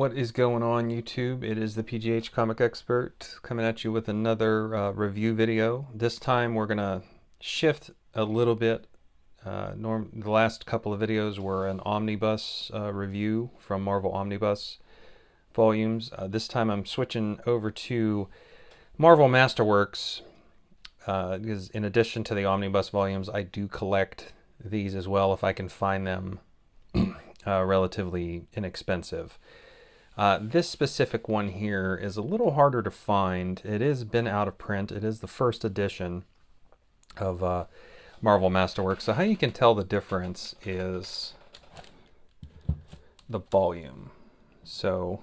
What is going on, YouTube? It is the PGH Comic Expert coming at you with another review video. This time we're going to shift a little bit. The last couple of videos were an omnibus review from Marvel Omnibus volumes. This time I'm switching over to Marvel Masterworks because in addition to the omnibus volumes, I do collect these as well if I can find them relatively inexpensive. This specific one here is a little harder to find. It has been out of print. It is the first edition of Marvel Masterworks. So how you can tell the difference is the volume. So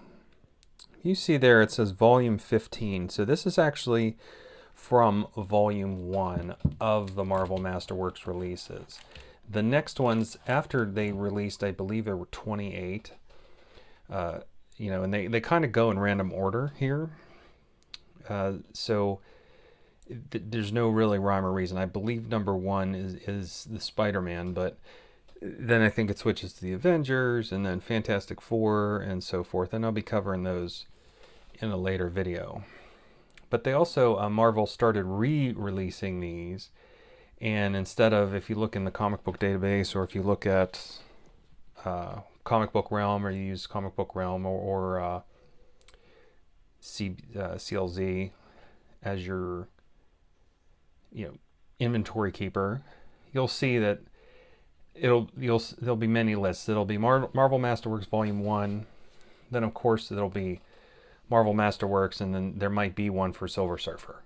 you see there it says volume 15. So this is actually from volume 1 of the Marvel Masterworks releases. The next ones after they released, I believe there were 28. And they kind of go in random order here. So there's no really rhyme or reason. I believe number 1 is the Spider-Man, but then I think it switches to the Avengers and then Fantastic Four and so forth. And I'll be covering those in a later video. But they also, Marvel started re-releasing these. And instead of, if you look in the comic book database or if you look at Comic Book Realm, or you use Comic Book Realm or CLZ as your inventory keeper, you'll see that there'll be many lists. It'll be Marvel Masterworks Volume 1, then of course it'll be Marvel Masterworks, and then there might be one for Silver Surfer,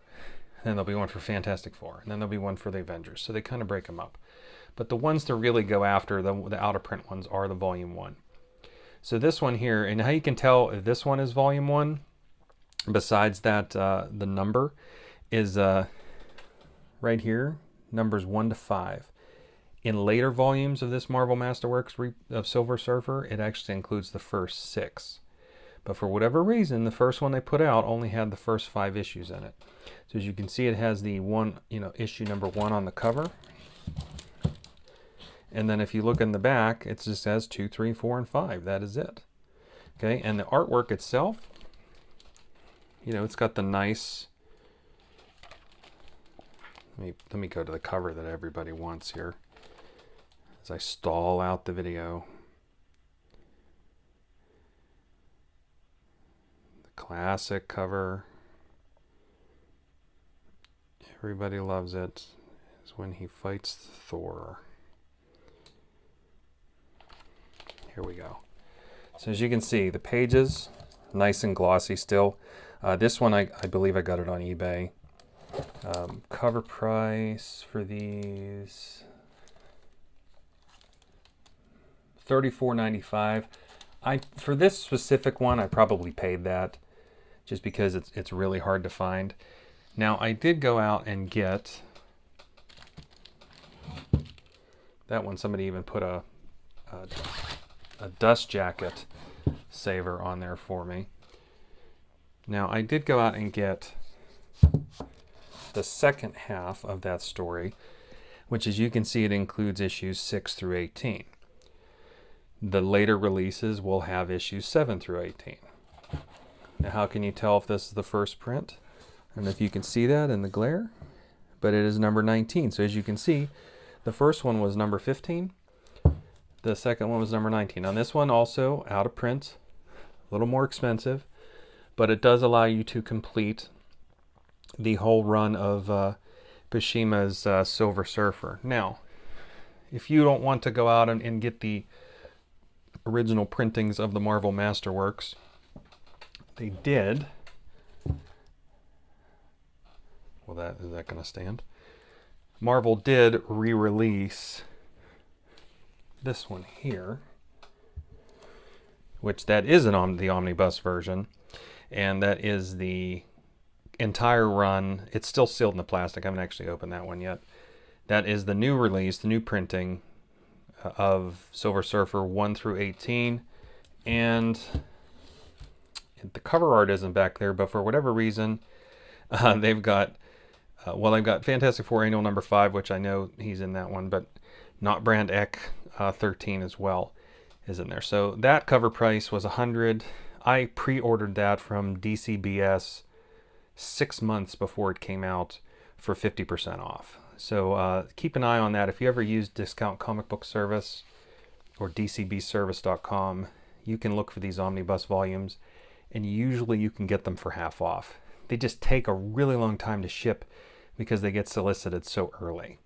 and there'll be one for Fantastic Four, and then there'll be one for the Avengers. So they kind of break them up. But the ones to really go after, the out-of-print ones, are the Volume 1. So this one here, and how you can tell if this one is Volume 1, besides that the number, is right here, numbers 1 to 5. In later volumes of this Marvel Masterworks of Silver Surfer, it actually includes the first 6. But for whatever reason, the first one they put out only had the first 5 issues in it. So as you can see, it has the issue number 1 on the cover. And then if you look in the back, it just says 2, 3, 4, and 5. That is it. Okay, and the artwork itself, it's got the nice... Let me go to the cover that everybody wants here as I stall out the video. The classic cover. Everybody loves it. Is when he fights Thor. Here we go. So as you can see, the pages, nice and glossy still. This one, I believe I got it on eBay. Cover price for these, $34.95. For this specific one, I probably paid that just because it's really hard to find. Now, I did go out and get that one. Somebody even put a dust jacket saver on there for me. Now, I did go out and get the second half of that story, which, as you can see, it includes issues 6 through 18. The later releases will have issues 7 through 18. Now, how can you tell if this is the first print? I don't know if you can see that in the glare, but it is number 19. So as you can see, the first one was number 15. The second one was number 19. On this one, also out of print, a little more expensive, but it does allow you to complete the whole run of Buscema's Silver Surfer. Now, if you don't want to go out and get the original printings of the Marvel Masterworks, they did. Well, is that going to stand? Marvel did re-release this one here, which that is the omnibus version, and that is the entire run. It's still sealed in the plastic. I haven't actually opened that one yet. That is the new release, the new printing of Silver Surfer 1 through 18, and the cover art isn't back there, but for whatever reason, they've got Fantastic Four Annual number 5, which I know he's in that one, but not Brand Ek 13 as well is in there. So that cover price was $100. I pre-ordered that from DCBS 6 months before it came out for 50% off. So keep an eye on that. If you ever use Discount Comic Book Service or dcbservice.com, you can look for these omnibus volumes, and usually you can get them for half off. They just take a really long time to ship because they get solicited so early.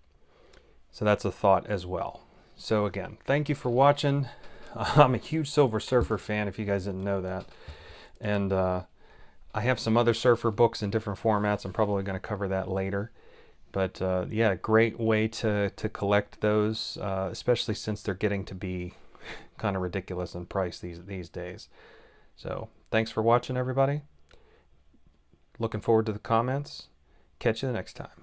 So that's a thought as well. So again, thank you for watching. I'm a huge Silver Surfer fan, if you guys didn't know that. And I have some other Surfer books in different formats. I'm probably going to cover that later. But yeah, great way to collect those, especially since they're getting to be kind of ridiculous in price these days. So thanks for watching, everybody. Looking forward to the comments. Catch you the next time.